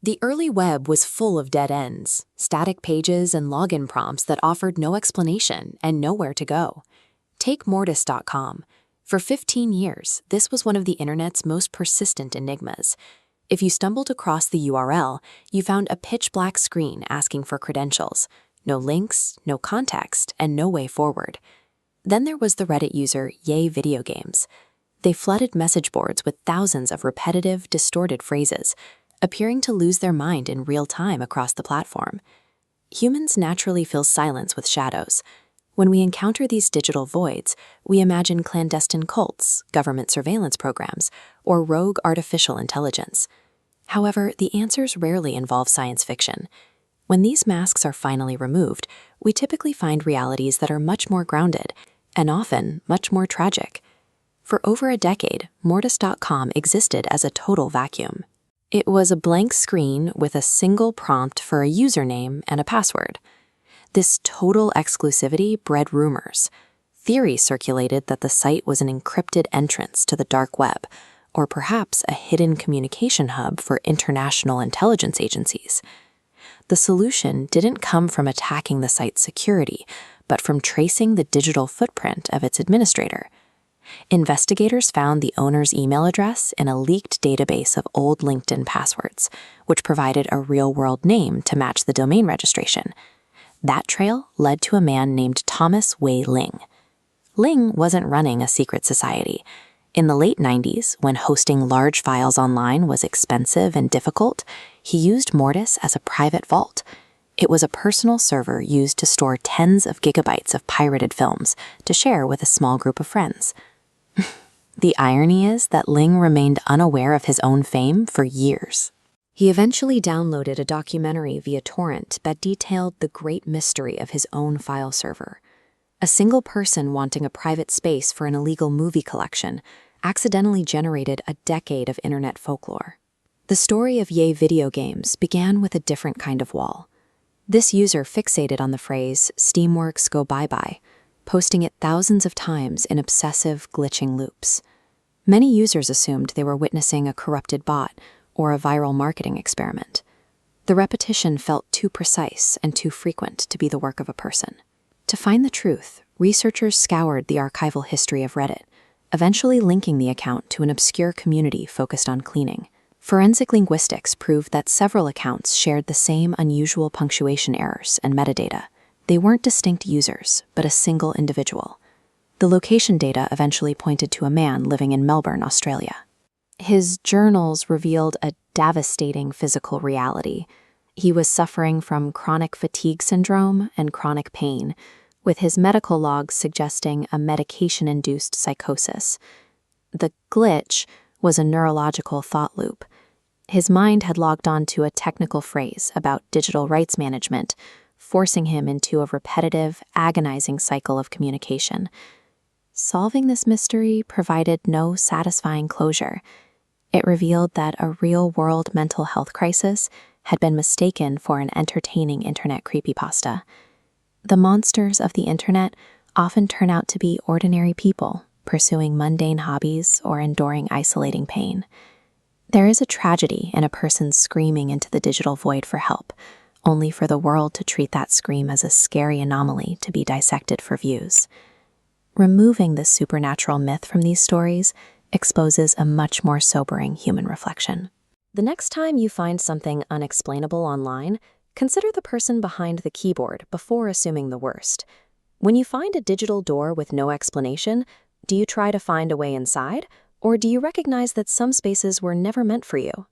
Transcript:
The early web was full of dead ends, static pages and login prompts that offered no explanation and nowhere to go. Take Mortis.com. For 15 years, this was one of the internet's most persistent enigmas. If you stumbled across the URL, you found a pitch-black screen asking for credentials. No links, no context, and no way forward. Then there was the Reddit user Yay Video Games. They flooded message boards with thousands of repetitive, distorted phrases, appearing to lose their mind in real time across the platform. Humans naturally fill silence with shadows. When we encounter these digital voids, we imagine clandestine cults, government surveillance programs, or rogue artificial intelligence. However, the answers rarely involve science fiction. When these masks are finally removed, we typically find realities that are much more grounded, and often much more tragic. For over a decade, Mortis.com existed as a total vacuum. It was a blank screen with a single prompt for a username and a password. This total exclusivity bred rumors. Theories circulated that the site was an encrypted entrance to the dark web, or perhaps a hidden communication hub for international intelligence agencies. The solution didn't come from attacking the site's security, but from tracing the digital footprint of its administrator. Investigators found the owner's email address in a leaked database of old LinkedIn passwords, which provided a real-world name to match the domain registration. That trail led to a man named Thomas Wei Ling. Ling wasn't running a secret society. In the late 90s, when hosting large files online was expensive and difficult, he used Mortis as a private vault. It was a personal server used to store tens of gigabytes of pirated films to share with a small group of friends. The irony is that Ling remained unaware of his own fame for years. He eventually downloaded a documentary via torrent that detailed the great mystery of his own file server. A single person wanting a private space for an illegal movie collection accidentally generated a decade of internet folklore. The story of Yay Video Games began with a different kind of wall. This user fixated on the phrase, "Steamworks go bye-bye," posting it thousands of times in obsessive, glitching loops. Many users assumed they were witnessing a corrupted bot or a viral marketing experiment. The repetition felt too precise and too frequent to be the work of a person. To find the truth, researchers scoured the archival history of Reddit, eventually linking the account to an obscure community focused on cleaning. Forensic linguistics proved that several accounts shared the same unusual punctuation errors and metadata. They weren't distinct users, but a single individual. The location data eventually pointed to a man living in Melbourne, Australia. His journals revealed a devastating physical reality. He was suffering from chronic fatigue syndrome and chronic pain, with his medical logs suggesting a medication-induced psychosis. The glitch was a neurological thought loop. His mind had logged on to a technical phrase about digital rights management, forcing him into a repetitive, agonizing cycle of communication. Solving this mystery provided no satisfying closure. It revealed that a real-world mental health crisis had been mistaken for an entertaining internet creepypasta. The monsters of the internet often turn out to be ordinary people, pursuing mundane hobbies or enduring isolating pain. There is a tragedy in a person screaming into the digital void for help, only for the world to treat that scream as a scary anomaly to be dissected for views. Removing this supernatural myth from these stories exposes a much more sobering human reflection. The next time you find something unexplainable online, consider the person behind the keyboard before assuming the worst. When you find a digital door with no explanation, do you try to find a way inside, or do you recognize that some spaces were never meant for you?